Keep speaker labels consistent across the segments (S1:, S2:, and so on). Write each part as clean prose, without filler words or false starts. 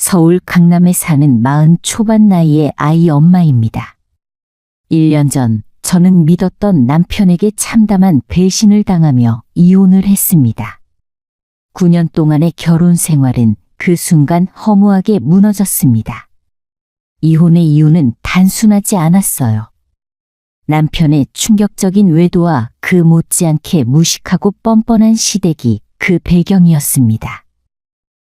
S1: 서울 강남에 사는 40 초반 나이의 아이 엄마입니다. 1년 전 저는 믿었던 남편에게 참담한 배신을 당하며 이혼을 했습니다. 9년 동안의 결혼 생활은 그 순간 허무하게 무너졌습니다. 이혼의 이유는 단순하지 않았어요. 남편의 충격적인 외도와 그 못지않게 무식하고 뻔뻔한 시댁이 그 배경이었습니다.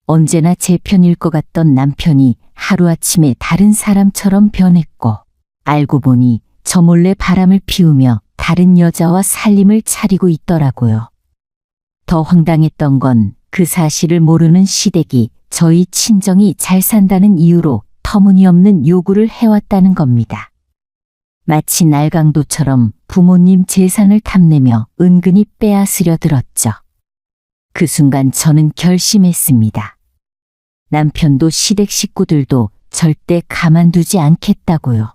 S1: 언제나 제 편일 것 같던 남편이 하루아침에 다른 사람처럼 변했고, 알고 보니 저 몰래 바람을 피우며 다른 여자와 살림을 차리고 있더라고요. 더 황당했던 건 그 사실을 모르는 시댁이 저희 친정이 잘 산다는 이유로 터무니없는 요구를 해왔다는 겁니다. 마치 날강도처럼 부모님 재산을 탐내며 은근히 빼앗으려 들었죠. 그 순간 저는 결심했습니다. 남편도 시댁 식구들도 절대 가만두지 않겠다고요.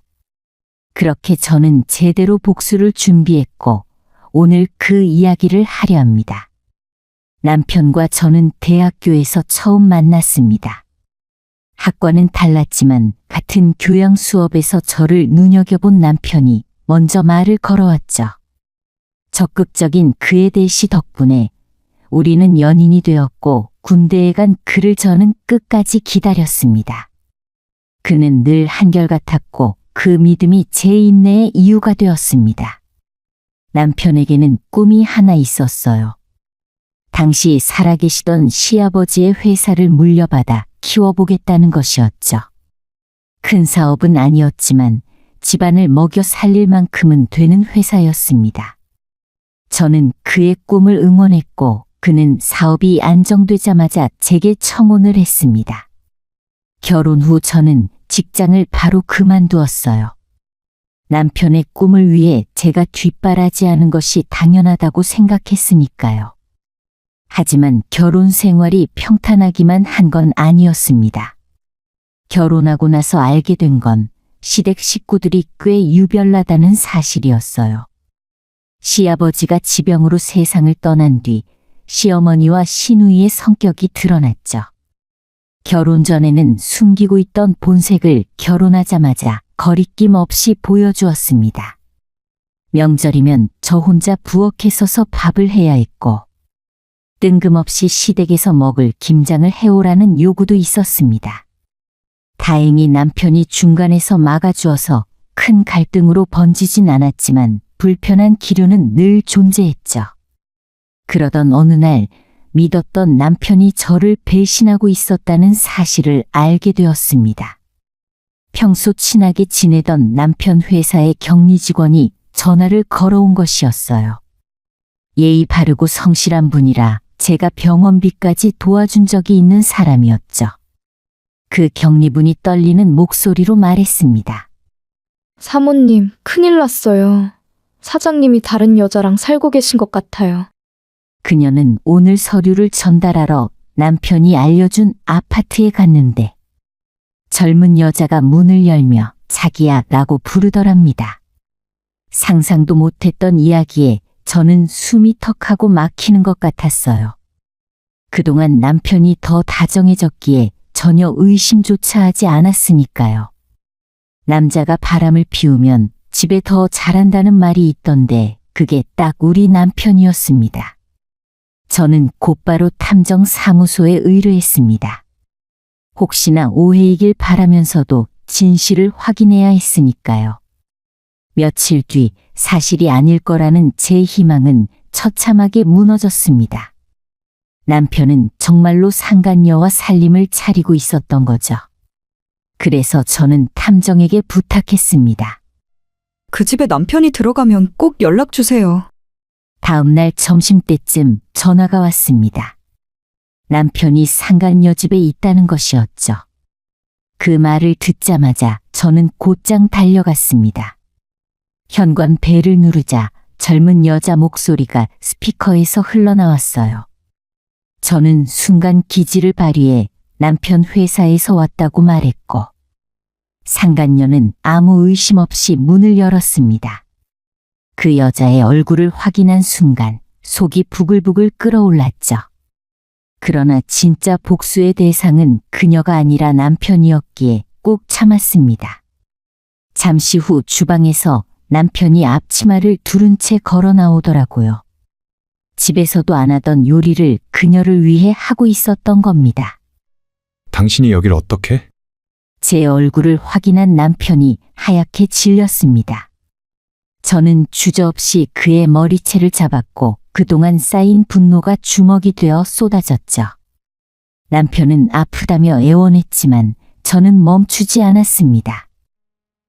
S1: 그렇게 저는 제대로 복수를 준비했고 오늘 그 이야기를 하려 합니다. 남편과 저는 대학교에서 처음 만났습니다. 학과는 달랐지만 같은 교양 수업에서 저를 눈여겨본 남편이 먼저 말을 걸어왔죠. 적극적인 그의 대시 덕분에 우리는 연인이 되었고 군대에 간 그를 저는 끝까지 기다렸습니다. 그는 늘 한결같았고 그 믿음이 제 인내의 이유가 되었습니다. 남편에게는 꿈이 하나 있었어요. 당시 살아계시던 시아버지의 회사를 물려받아 키워보겠다는 것이었죠. 큰 사업은 아니었지만 집안을 먹여 살릴 만큼은 되는 회사였습니다. 저는 그의 꿈을 응원했고 그는 사업이 안정되자마자 제게 청혼을 했습니다. 결혼 후 저는 직장을 바로 그만두었어요. 남편의 꿈을 위해 제가 뒷바라지하는 것이 당연하다고 생각했으니까요. 하지만 결혼 생활이 평탄하기만 한 건 아니었습니다. 결혼하고 나서 알게 된 건 시댁 식구들이 꽤 유별나다는 사실이었어요. 시아버지가 지병으로 세상을 떠난 뒤 시어머니와 시누이의 성격이 드러났죠. 결혼 전에는 숨기고 있던 본색을 결혼하자마자 거리낌 없이 보여주었습니다. 명절이면 저 혼자 부엌에 서서 밥을 해야 했고 뜬금없이 시댁에서 먹을 김장을 해오라는 요구도 있었습니다. 다행히 남편이 중간에서 막아주어서 큰 갈등으로 번지진 않았지만 불편한 기류는 늘 존재했죠. 그러던 어느 날 믿었던 남편이 저를 배신하고 있었다는 사실을 알게 되었습니다. 평소 친하게 지내던 남편 회사의 격리 직원이 전화를 걸어온 것이었어요. 예의 바르고 성실한 분이라 제가 병원비까지 도와준 적이 있는 사람이었죠. 그 격리분이 떨리는 목소리로 말했습니다.
S2: 사모님, 큰일 났어요. 사장님이 다른 여자랑 살고 계신 것 같아요.
S1: 그녀는 오늘 서류를 전달하러 남편이 알려준 아파트에 갔는데 젊은 여자가 문을 열며 자기야 라고 부르더랍니다. 상상도 못했던 이야기에 저는 숨이 턱하고 막히는 것 같았어요. 그동안 남편이 더 다정해졌기에 전혀 의심조차 하지 않았으니까요. 남자가 바람을 피우면 집에 더 잘한다는 말이 있던데 그게 딱 우리 남편이었습니다. 저는 곧바로 탐정사무소에 의뢰했습니다. 혹시나 오해이길 바라면서도 진실을 확인해야 했으니까요. 며칠 뒤 사실이 아닐 거라는 제 희망은 처참하게 무너졌습니다. 남편은 정말로 상간녀와 살림을 차리고 있었던 거죠. 그래서 저는 탐정에게 부탁했습니다.
S3: 그 집에 남편이 들어가면 꼭 연락 주세요.
S1: 다음 날 점심때쯤 전화가 왔습니다. 남편이 상간녀 집에 있다는 것이었죠. 그 말을 듣자마자 저는 곧장 달려갔습니다. 현관 벨을 누르자 젊은 여자 목소리가 스피커에서 흘러나왔어요. 저는 순간 기지를 발휘해 남편 회사에서 왔다고 말했고 상간녀는 아무 의심 없이 문을 열었습니다. 그 여자의 얼굴을 확인한 순간 속이 부글부글 끓어올랐죠. 그러나 진짜 복수의 대상은 그녀가 아니라 남편이었기에 꾹 참았습니다. 잠시 후 주방에서 남편이 앞치마를 두른 채 걸어 나오더라고요. 집에서도 안 하던 요리를 그녀를 위해 하고 있었던 겁니다.
S4: 당신이 여길 어떻게?
S1: 제 얼굴을 확인한 남편이 하얗게 질렸습니다. 저는 주저없이 그의 머리채를 잡았고 그동안 쌓인 분노가 주먹이 되어 쏟아졌죠. 남편은 아프다며 애원했지만 저는 멈추지 않았습니다.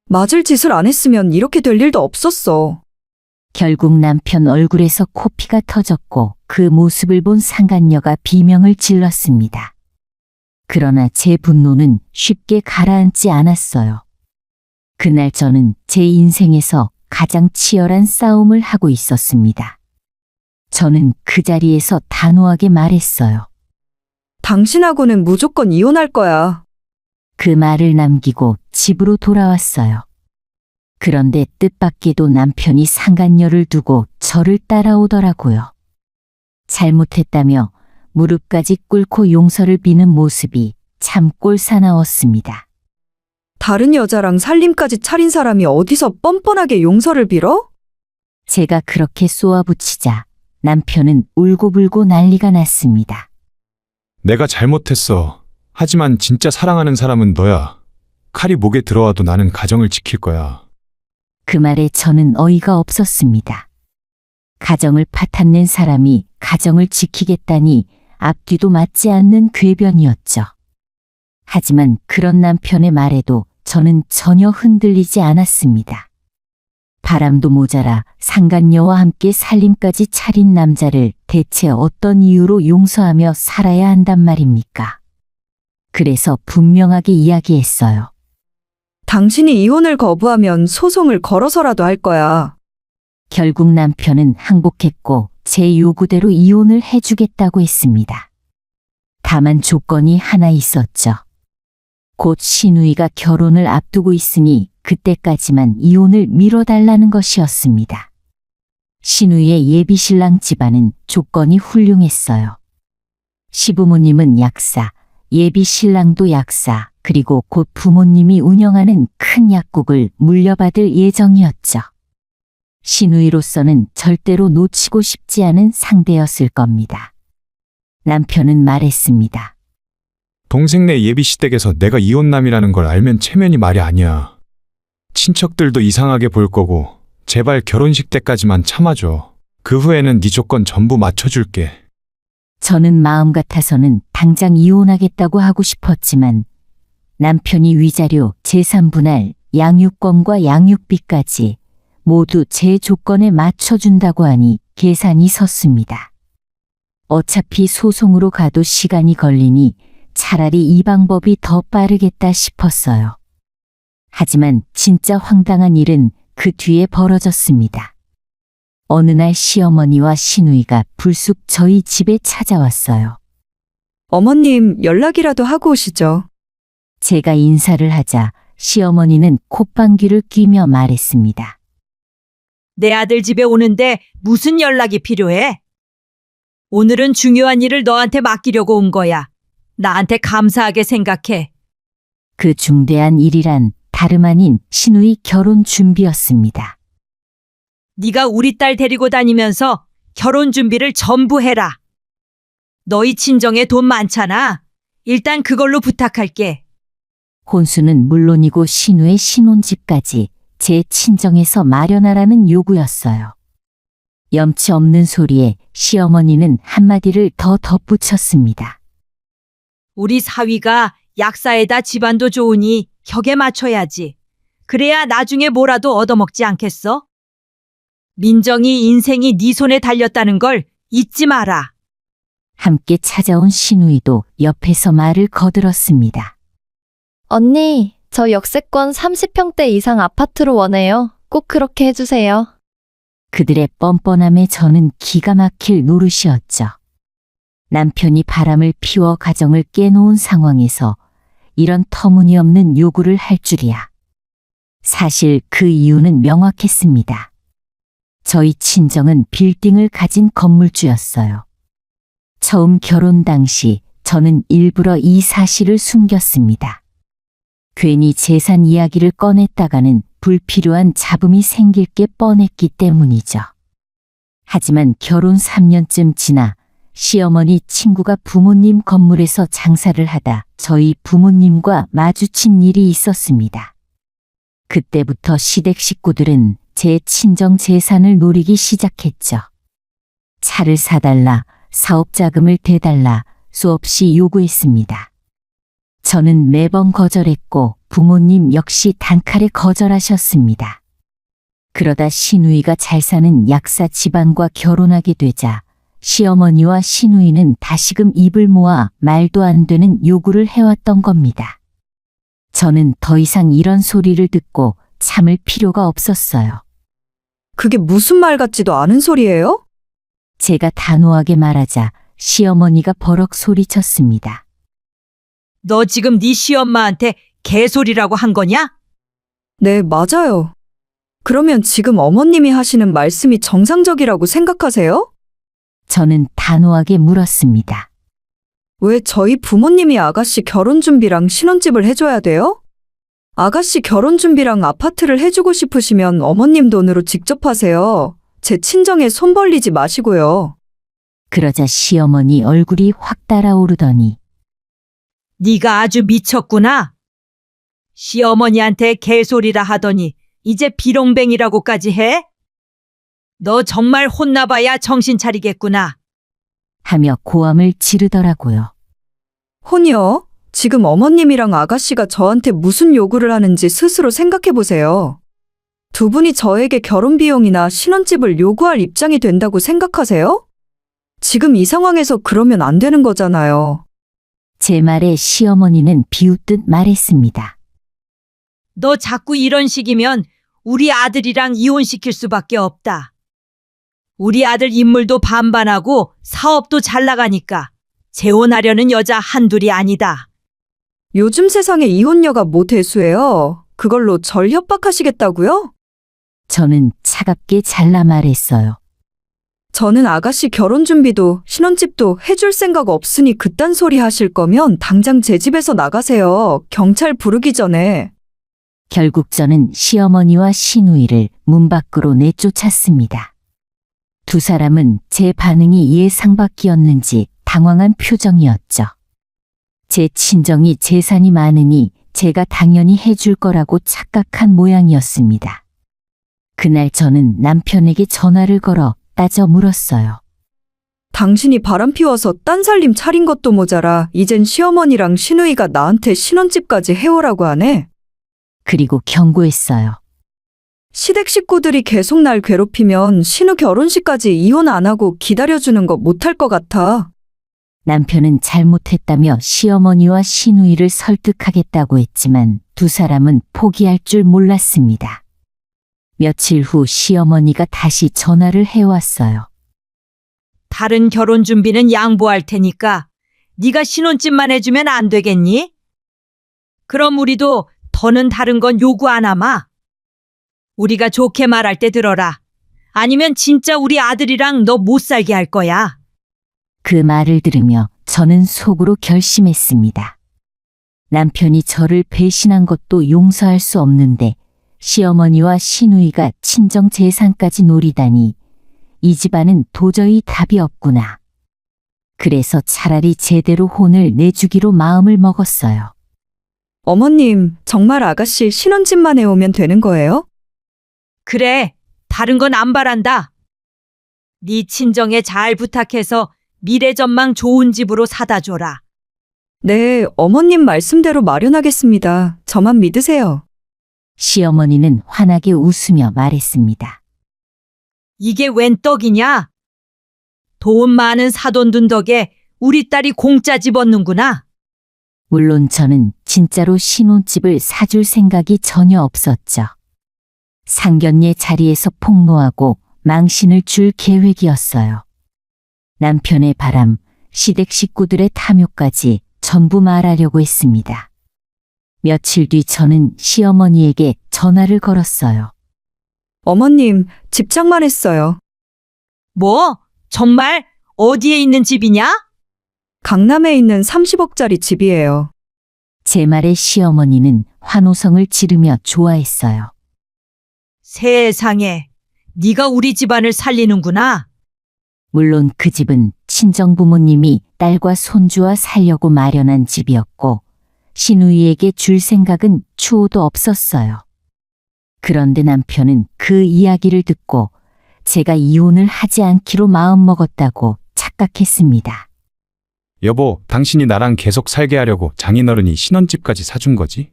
S3: 맞을 짓을 안 했으면 이렇게 될 일도 없었어.
S1: 결국 남편 얼굴에서 코피가 터졌고 그 모습을 본 상간녀가 비명을 질렀습니다. 그러나 제 분노는 쉽게 가라앉지 않았어요. 그날 저는 제 인생에서 가장 치열한 싸움을 하고 있었습니다. 저는 그 자리에서 단호하게 말했어요.
S3: 당신하고는 무조건 이혼할 거야.
S1: 그 말을 남기고 집으로 돌아왔어요. 그런데 뜻밖에도 남편이 상간녀를 두고 저를 따라오더라고요. 잘못했다며 무릎까지 꿇고 용서를 비는 모습이 참 꼴사나웠습니다.
S3: 다른 여자랑 살림까지 차린 사람이 어디서 뻔뻔하게 용서를 빌어?
S1: 제가 그렇게 쏘아붙이자 남편은 울고불고 난리가 났습니다.
S4: 내가 잘못했어. 하지만 진짜 사랑하는 사람은 너야. 칼이 목에 들어와도 나는 가정을 지킬 거야.
S1: 그 말에 저는 어이가 없었습니다. 가정을 파탄낸 사람이 가정을 지키겠다니 앞뒤도 맞지 않는 궤변이었죠. 하지만 그런 남편의 말에도 저는 전혀 흔들리지 않았습니다. 바람도 모자라 상간녀와 함께 살림까지 차린 남자를 대체 어떤 이유로 용서하며 살아야 한단 말입니까? 그래서 분명하게 이야기했어요.
S3: 당신이 이혼을 거부하면 소송을 걸어서라도 할 거야.
S1: 결국 남편은 항복했고 제 요구대로 이혼을 해주겠다고 했습니다. 다만 조건이 하나 있었죠. 곧 시누이가 결혼을 앞두고 있으니 그때까지만 이혼을 미뤄달라는 것이었습니다. 시누이의 예비신랑 집안은 조건이 훌륭했어요. 시부모님은 약사, 예비신랑도 약사, 그리고 곧 부모님이 운영하는 큰 약국을 물려받을 예정이었죠. 시누이로서는 절대로 놓치고 싶지 않은 상대였을 겁니다. 남편은 말했습니다.
S4: 동생네 예비시댁에서 내가 이혼남이라는 걸 알면 체면이 말이 아니야. 친척들도 이상하게 볼 거고 제발 결혼식 때까지만 참아줘. 그 후에는 네 조건 전부 맞춰줄게.
S1: 저는 마음 같아서는 당장 이혼하겠다고 하고 싶었지만 남편이 위자료, 재산분할, 양육권과 양육비까지 모두 제 조건에 맞춰준다고 하니 계산이 섰습니다. 어차피 소송으로 가도 시간이 걸리니 차라리 이 방법이 더 빠르겠다 싶었어요. 하지만 진짜 황당한 일은 그 뒤에 벌어졌습니다. 어느 날 시어머니와 시누이가 불쑥 저희 집에 찾아왔어요.
S3: 어머님, 연락이라도 하고 오시죠.
S1: 제가 인사를 하자 시어머니는 콧방귀를 뀌며 말했습니다.
S5: 내 아들 집에 오는데 무슨 연락이 필요해? 오늘은 중요한 일을 너한테 맡기려고 온 거야. 나한테 감사하게 생각해.
S1: 그 중대한 일이란 다름 아닌 시누이 결혼 준비였습니다.
S5: 네가 우리 딸 데리고 다니면서 결혼 준비를 전부 해라. 너희 친정에 돈 많잖아. 일단 그걸로 부탁할게.
S1: 혼수는 물론이고 시누의 신혼집까지 제 친정에서 마련하라는 요구였어요. 염치 없는 소리에 시어머니는 한마디를 더 덧붙였습니다.
S5: 우리 사위가 약사에다 집안도 좋으니 격에 맞춰야지. 그래야 나중에 뭐라도 얻어먹지 않겠어? 민정이 인생이 네 손에 달렸다는 걸 잊지 마라.
S1: 함께 찾아온 시누이도 옆에서 말을 거들었습니다.
S2: 언니, 저 역세권 30평대 이상 아파트로 원해요. 꼭 그렇게 해주세요.
S1: 그들의 뻔뻔함에 저는 기가 막힐 노릇이었죠. 남편이 바람을 피워 가정을 깨놓은 상황에서 이런 터무니없는 요구를 할 줄이야. 사실 그 이유는 명확했습니다. 저희 친정은 빌딩을 가진 건물주였어요. 처음 결혼 당시 저는 일부러 이 사실을 숨겼습니다. 괜히 재산 이야기를 꺼냈다가는 불필요한 잡음이 생길 게 뻔했기 때문이죠. 하지만 결혼 3년쯤 지나 시어머니 친구가 부모님 건물에서 장사를 하다 저희 부모님과 마주친 일이 있었습니다. 그때부터 시댁 식구들은 제 친정 재산을 노리기 시작했죠. 차를 사달라, 사업 자금을 대달라 수없이 요구했습니다. 저는 매번 거절했고 부모님 역시 단칼에 거절하셨습니다. 그러다 시누이가 잘 사는 약사 집안과 결혼하게 되자 시어머니와 시누이는 다시금 입을 모아 말도 안 되는 요구를 해왔던 겁니다. 저는 더 이상 이런 소리를 듣고 참을 필요가 없었어요.
S3: 그게 무슨 말 같지도 않은 소리예요?
S1: 제가 단호하게 말하자 시어머니가 버럭 소리쳤습니다.
S5: 너 지금 네 시엄마한테 개소리라고 한 거냐?
S3: 네, 맞아요. 그러면 지금 어머님이 하시는 말씀이 정상적이라고 생각하세요?
S1: 저는 단호하게 물었습니다.
S3: 왜 저희 부모님이 아가씨 결혼 준비랑 신혼집을 해줘야 돼요? 아가씨 결혼 준비랑 아파트를 해주고 싶으시면 어머님 돈으로 직접 하세요. 제 친정에 손 벌리지 마시고요.
S1: 그러자 시어머니 얼굴이 확 달아오르더니
S5: 네가 아주 미쳤구나. 시어머니한테 개소리라 하더니 이제 비롱뱅이라고까지 해? 너 정말 혼나봐야 정신 차리겠구나.
S1: 하며 고함을 지르더라고요.
S3: 혼이요? 지금 어머님이랑 아가씨가 저한테 무슨 요구를 하는지 스스로 생각해 보세요. 두 분이 저에게 결혼 비용이나 신혼집을 요구할 입장이 된다고 생각하세요? 지금 이 상황에서 그러면 안 되는 거잖아요.
S1: 제 말에 시어머니는 비웃듯 말했습니다.
S5: 너 자꾸 이런 식이면 우리 아들이랑 이혼시킬 수밖에 없다. 우리 아들 인물도 반반하고 사업도 잘 나가니까 재혼하려는 여자 한둘이 아니다.
S3: 요즘 세상에 이혼녀가 뭐 대수예요? 그걸로 절 협박하시겠다고요?
S1: 저는 차갑게 잘라 말했어요.
S3: 저는 아가씨 결혼 준비도 신혼집도 해줄 생각 없으니 그딴 소리 하실 거면 당장 제 집에서 나가세요. 경찰 부르기 전에.
S1: 결국 저는 시어머니와 시누이를 문 밖으로 내쫓았습니다. 두 사람은 제 반응이 예상 밖이었는지 당황한 표정이었죠. 제 친정이 재산이 많으니 제가 당연히 해줄 거라고 착각한 모양이었습니다. 그날 저는 남편에게 전화를 걸어 따져 물었어요.
S3: 당신이 바람 피워서 딴 살림 차린 것도 모자라 이젠 시어머니랑 시누이가 나한테 신혼집까지 해오라고 하네.
S1: 그리고 경고했어요.
S3: 시댁 식구들이 계속 날 괴롭히면 신우 결혼식까지 이혼 안 하고 기다려주는 거 못할 것 같아.
S1: 남편은 잘못했다며 시어머니와 시누이를 설득하겠다고 했지만 두 사람은 포기할 줄 몰랐습니다. 며칠 후 시어머니가 다시 전화를 해왔어요.
S5: 다른 결혼 준비는 양보할 테니까 네가 신혼집만 해주면 안 되겠니? 그럼 우리도 더는 다른 건 요구 안 하마. 우리가 좋게 말할 때 들어라. 아니면 진짜 우리 아들이랑 너 못 살게 할 거야.
S1: 그 말을 들으며 저는 속으로 결심했습니다. 남편이 저를 배신한 것도 용서할 수 없는데 시어머니와 시누이가 친정 재산까지 노리다니 이 집안은 도저히 답이 없구나. 그래서 차라리 제대로 혼을 내주기로 마음을 먹었어요.
S3: 어머님, 정말 아가씨 신혼집만 해오면 되는 거예요?
S5: 그래, 다른 건 안 바란다. 네 친정에 잘 부탁해서 미래 전망 좋은 집으로 사다 줘라.
S3: 네, 어머님 말씀대로 마련하겠습니다. 저만 믿으세요.
S1: 시어머니는 환하게 웃으며 말했습니다.
S5: 이게 웬 떡이냐? 돈 많은 사돈둔 덕에 우리 딸이 공짜 집 얻는구나.
S1: 물론 저는 진짜로 신혼집을 사줄 생각이 전혀 없었죠. 상견례 자리에서 폭로하고 망신을 줄 계획이었어요. 남편의 바람, 시댁 식구들의 탐욕까지 전부 말하려고 했습니다. 며칠 뒤 저는 시어머니에게 전화를 걸었어요.
S3: 어머님, 집착만 했어요.
S5: 뭐? 정말 어디에 있는 집이냐?
S3: 강남에 있는 30억짜리 집이에요.
S1: 제 말에 시어머니는 환호성을 지르며 좋아했어요.
S5: 세상에, 네가 우리 집안을 살리는구나.
S1: 물론 그 집은 친정부모님이 딸과 손주와 살려고 마련한 집이었고 신우이에게 줄 생각은 추호도 없었어요. 그런데 남편은 그 이야기를 듣고 제가 이혼을 하지 않기로 마음먹었다고 착각했습니다.
S4: 여보, 당신이 나랑 계속 살게 하려고 장인어른이 신혼집까지 사준 거지?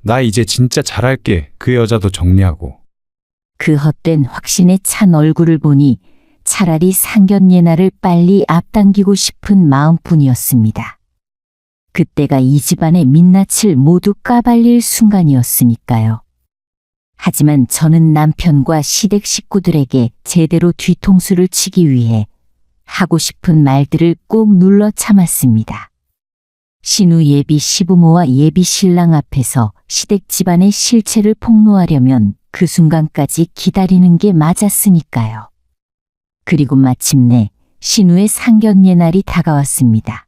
S4: 나 이제 진짜 잘할게. 그 여자도 정리하고.
S1: 그 헛된 확신에 찬 얼굴을 보니 차라리 상견례날을 빨리 앞당기고 싶은 마음뿐이었습니다. 그때가 이 집안의 민낯을 모두 까발릴 순간이었으니까요. 하지만 저는 남편과 시댁 식구들에게 제대로 뒤통수를 치기 위해 하고 싶은 말들을 꾹 눌러 참았습니다. 신우 예비 시부모와 예비 신랑 앞에서 시댁 집안의 실체를 폭로하려면 그 순간까지 기다리는 게 맞았으니까요. 그리고 마침내 신우의 상견례 날이 다가왔습니다.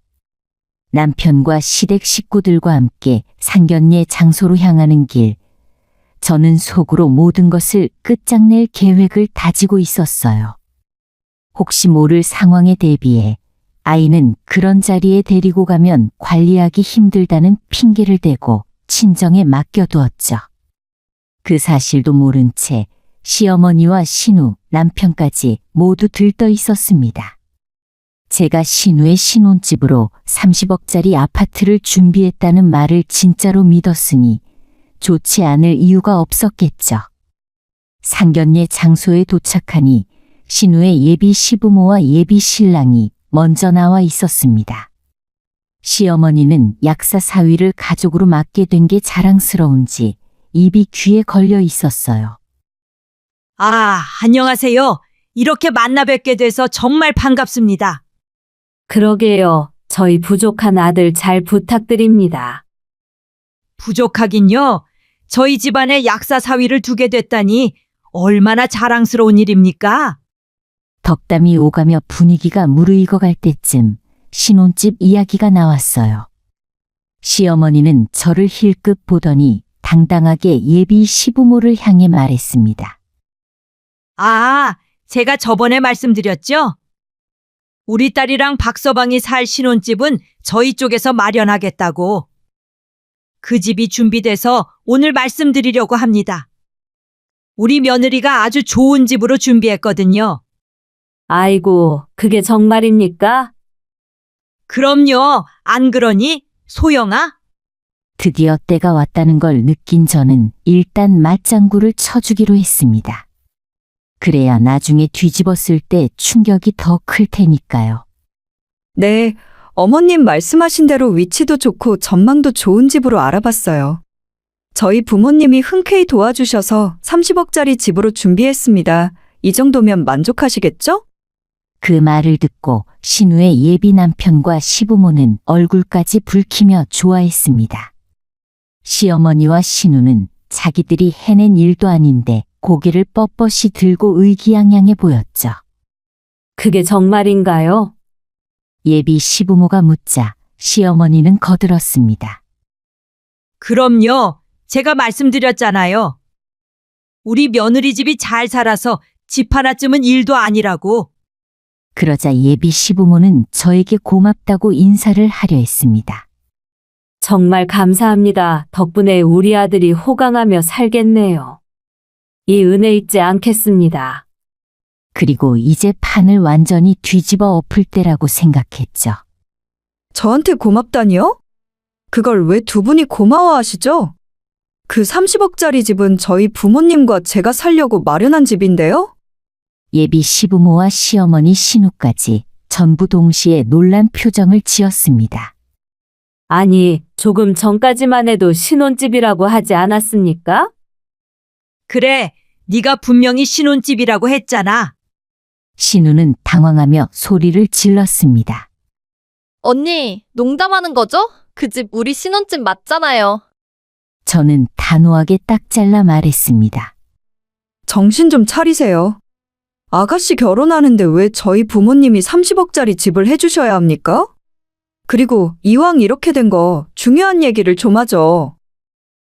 S1: 남편과 시댁 식구들과 함께 상견례 장소로 향하는 길, 저는 속으로 모든 것을 끝장낼 계획을 다지고 있었어요. 혹시 모를 상황에 대비해 아이는 그런 자리에 데리고 가면 관리하기 힘들다는 핑계를 대고 친정에 맡겨두었죠. 그 사실도 모른 채 시어머니와 신우, 남편까지 모두 들떠 있었습니다. 제가 신우의 신혼집으로 30억짜리 아파트를 준비했다는 말을 진짜로 믿었으니 좋지 않을 이유가 없었겠죠. 상견례 장소에 도착하니 신우의 예비 시부모와 예비 신랑이 먼저 나와 있었습니다. 시어머니는 약사 사위를 가족으로 맡게 된 게 자랑스러운지 입이 귀에 걸려 있었어요.
S5: 아, 안녕하세요. 이렇게 만나 뵙게 돼서 정말 반갑습니다.
S6: 그러게요. 저희 부족한 아들 잘 부탁드립니다.
S5: 부족하긴요. 저희 집안에 약사 사위를 두게 됐다니 얼마나 자랑스러운 일입니까?
S1: 덕담이 오가며 분위기가 무르익어갈 때쯤 신혼집 이야기가 나왔어요. 시어머니는 저를 힐끗 보더니 당당하게 예비 시부모를 향해 말했습니다.
S5: 아, 제가 저번에 말씀드렸죠? 우리 딸이랑 박서방이 살 신혼집은 저희 쪽에서 마련하겠다고. 그 집이 준비돼서 오늘 말씀드리려고 합니다. 우리 며느리가 아주 좋은 집으로 준비했거든요.
S6: 아이고, 그게 정말입니까?
S5: 그럼요. 안 그러니? 소영아?
S1: 드디어 때가 왔다는 걸 느낀 저는 일단 맞장구를 쳐주기로 했습니다. 그래야 나중에 뒤집었을 때 충격이 더 클 테니까요.
S3: 네, 어머님 말씀하신 대로 위치도 좋고 전망도 좋은 집으로 알아봤어요. 저희 부모님이 흔쾌히 도와주셔서 30억짜리 집으로 준비했습니다. 이 정도면 만족하시겠죠?
S1: 그 말을 듣고 신우의 예비 남편과 시부모는 얼굴까지 붉히며 좋아했습니다. 시어머니와 신우는 자기들이 해낸 일도 아닌데 고개를 뻣뻣이 들고 의기양양해 보였죠.
S6: 그게 정말인가요?
S1: 예비 시부모가 묻자 시어머니는 거들었습니다.
S5: 그럼요. 제가 말씀드렸잖아요. 우리 며느리 집이 잘 살아서 집 하나쯤은 일도 아니라고.
S1: 그러자 예비 시부모는 저에게 고맙다고 인사를 하려 했습니다.
S6: 정말 감사합니다. 덕분에 우리 아들이 호강하며 살겠네요. 이 은혜 잊지 않겠습니다.
S1: 그리고 이제 판을 완전히 뒤집어 엎을 때라고 생각했죠.
S3: 저한테 고맙다니요? 그걸 왜 두 분이 고마워하시죠? 그 30억짜리 집은 저희 부모님과 제가 살려고 마련한 집인데요?
S1: 예비 시부모와 시어머니 신우까지 전부 동시에 놀란 표정을 지었습니다.
S6: 아니, 조금 전까지만 해도 신혼집이라고 하지 않았습니까?
S5: 그래, 네가 분명히 신혼집이라고 했잖아.
S1: 신우는 당황하며 소리를 질렀습니다.
S2: 언니, 농담하는 거죠? 그 집 우리 신혼집 맞잖아요.
S1: 저는 단호하게 딱 잘라 말했습니다.
S3: 정신 좀 차리세요. 아가씨 결혼하는데 왜 저희 부모님이 30억짜리 집을 해주셔야 합니까? 그리고 이왕 이렇게 된 거 중요한 얘기를 좀 하죠.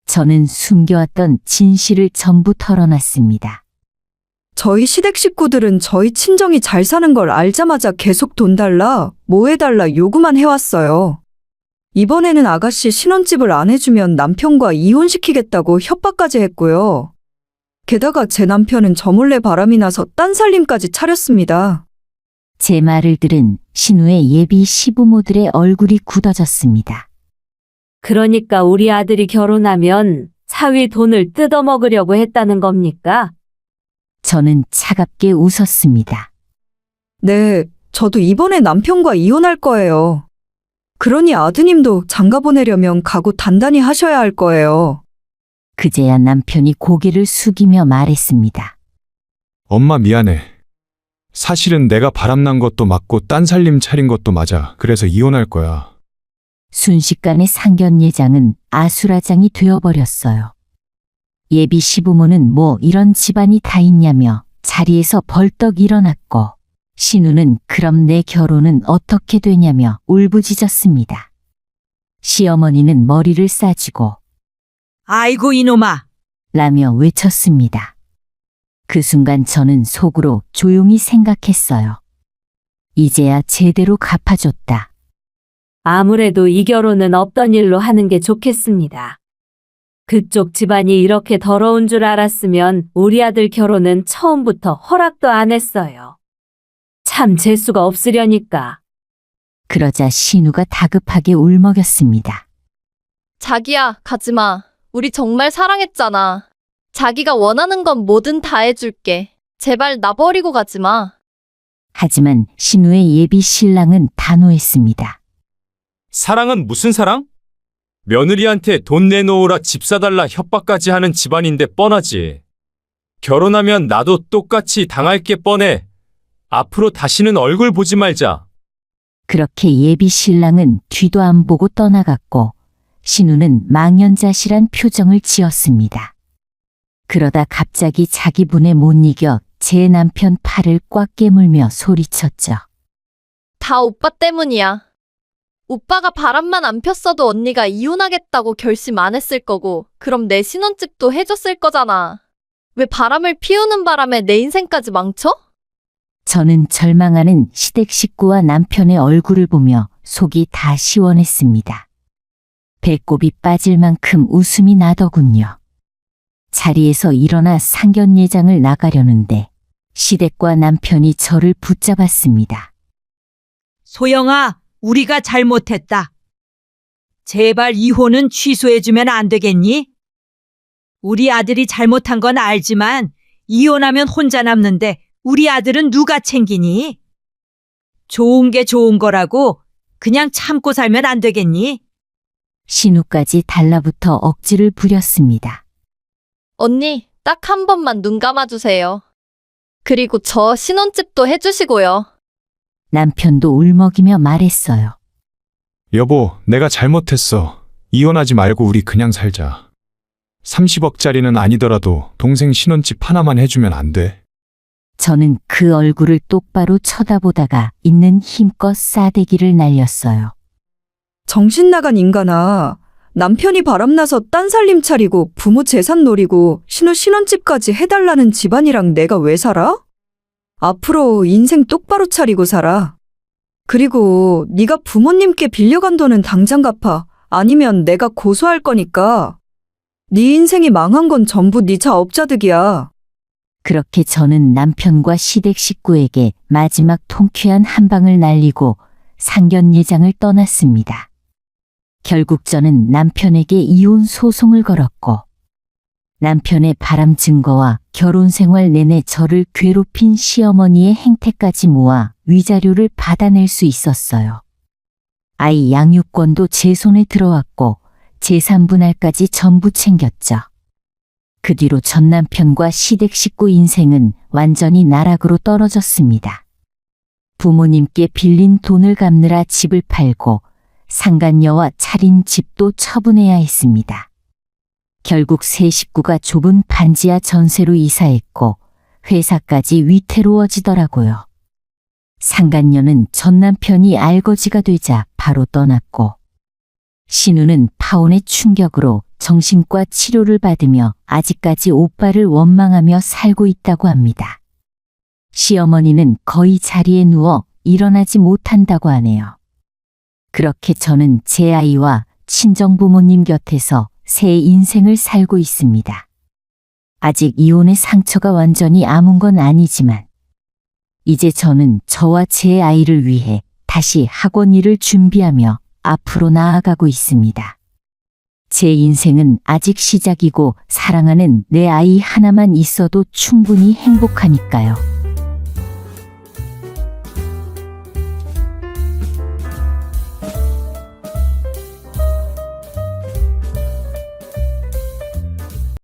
S1: 저는 숨겨왔던 진실을 전부 털어놨습니다.
S3: 저희 시댁 식구들은 저희 친정이 잘 사는 걸 알자마자 계속 돈 달라, 뭐 해달라 요구만 해왔어요. 이번에는 아가씨 신혼집을 안 해주면 남편과 이혼시키겠다고 협박까지 했고요. 게다가 제 남편은 저 몰래 바람이 나서 딴 살림까지 차렸습니다.
S1: 제 말을 들은 신우의 예비 시부모들의 얼굴이 굳어졌습니다.
S6: 그러니까 우리 아들이 결혼하면 사위 돈을 뜯어먹으려고 했다는 겁니까?
S1: 저는 차갑게 웃었습니다.
S3: 네, 저도 이번에 남편과 이혼할 거예요. 그러니 아드님도 장가 보내려면 각오 단단히 하셔야 할 거예요.
S1: 그제야 남편이 고개를 숙이며 말했습니다.
S4: 엄마 미안해. 사실은 내가 바람난 것도 맞고 딴 살림 차린 것도 맞아. 그래서 이혼할 거야.
S1: 순식간에 상견례장은 아수라장이 되어버렸어요. 예비 시부모는 뭐 이런 집안이 다 있냐며 자리에서 벌떡 일어났고, 신우는 그럼 내 결혼은 어떻게 되냐며 울부짖었습니다. 시어머니는 머리를 싸쥐고
S5: 아이고 이놈아.
S1: 라며 외쳤습니다. 그 순간 저는 속으로 조용히 생각했어요. 이제야 제대로 갚아줬다.
S6: 아무래도 이 결혼은 없던 일로 하는 게 좋겠습니다. 그쪽 집안이 이렇게 더러운 줄 알았으면 우리 아들 결혼은 처음부터 허락도 안 했어요. 참 재수가 없으려니까.
S1: 그러자 신우가 다급하게 울먹였습니다.
S2: 자기야, 가지마. 우리 정말 사랑했잖아. 자기가 원하는 건 뭐든 다 해줄게. 제발 나 버리고 가지마.
S1: 하지만 신우의 예비 신랑은 단호했습니다.
S7: 사랑은 무슨 사랑? 며느리한테 돈 내놓으라 집 사달라 협박까지 하는 집안인데 뻔하지. 결혼하면 나도 똑같이 당할 게 뻔해. 앞으로 다시는 얼굴 보지 말자.
S1: 그렇게 예비 신랑은 뒤도 안 보고 떠나갔고, 신우는 망연자실한 표정을 지었습니다. 그러다 갑자기 자기 분에 못 이겨 제 남편 팔을 꽉 깨물며 소리쳤죠.
S2: 다 오빠 때문이야. 오빠가 바람만 안 폈어도 언니가 이혼하겠다고 결심 안 했을 거고, 그럼 내 신혼집도 해줬을 거잖아. 왜 바람을 피우는 바람에 내 인생까지 망쳐?
S1: 저는 절망하는 시댁 식구와 남편의 얼굴을 보며 속이 다 시원했습니다. 배꼽이 빠질 만큼 웃음이 나더군요. 자리에서 일어나 상견례장을 나가려는데 시댁과 남편이 저를 붙잡았습니다.
S5: 소영아, 우리가 잘못했다. 제발 이혼은 취소해주면 안 되겠니? 우리 아들이 잘못한 건 알지만 이혼하면 혼자 남는데 우리 아들은 누가 챙기니? 좋은 게 좋은 거라고 그냥 참고 살면 안 되겠니?
S1: 신우까지 달라붙어 억지를 부렸습니다.
S2: 언니, 딱 한 번만 눈 감아주세요. 그리고 저 신혼집도 해주시고요.
S1: 남편도 울먹이며 말했어요.
S4: 여보, 내가 잘못했어. 이혼하지 말고 우리 그냥 살자. 30억짜리는 아니더라도 동생 신혼집 하나만 해주면 안 돼?
S1: 저는 그 얼굴을 똑바로 쳐다보다가 있는 힘껏 싸대기를 날렸어요.
S3: 정신 나간 인간아. 남편이 바람나서 딴 살림 차리고 부모 재산 노리고 신우 신혼집까지 해달라는 집안이랑 내가 왜 살아? 앞으로 인생 똑바로 차리고 살아. 그리고 네가 부모님께 빌려간 돈은 당장 갚아. 아니면 내가 고소할 거니까. 네 인생이 망한 건 전부 네 자업자득이야.
S1: 그렇게 저는 남편과 시댁 식구에게 마지막 통쾌한 한 방을 날리고 상견례장을 떠났습니다. 결국 저는 남편에게 이혼 소송을 걸었고, 남편의 바람 증거와 결혼 생활 내내 저를 괴롭힌 시어머니의 행태까지 모아 위자료를 받아낼 수 있었어요. 아이 양육권도 제 손에 들어왔고 재산 분할까지 전부 챙겼죠. 그 뒤로 전 남편과 시댁 식구 인생은 완전히 나락으로 떨어졌습니다. 부모님께 빌린 돈을 갚느라 집을 팔고 상간녀와 차린 집도 처분해야 했습니다. 결국 세 식구가 좁은 반지하 전세로 이사했고 회사까지 위태로워지더라고요. 상간녀는 전 남편이 알거지가 되자 바로 떠났고 신우는 파혼의 충격으로 정신과 치료를 받으며 아직까지 오빠를 원망하며 살고 있다고 합니다. 시어머니는 거의 자리에 누워 일어나지 못한다고 하네요. 그렇게 저는 제 아이와 친정부모님 곁에서 새 인생을 살고 있습니다. 아직 이혼의 상처가 완전히 아문 건 아니지만 이제 저는 저와 제 아이를 위해 다시 학원 일을 준비하며 앞으로 나아가고 있습니다. 제 인생은 아직 시작이고 사랑하는 내 아이 하나만 있어도 충분히 행복하니까요.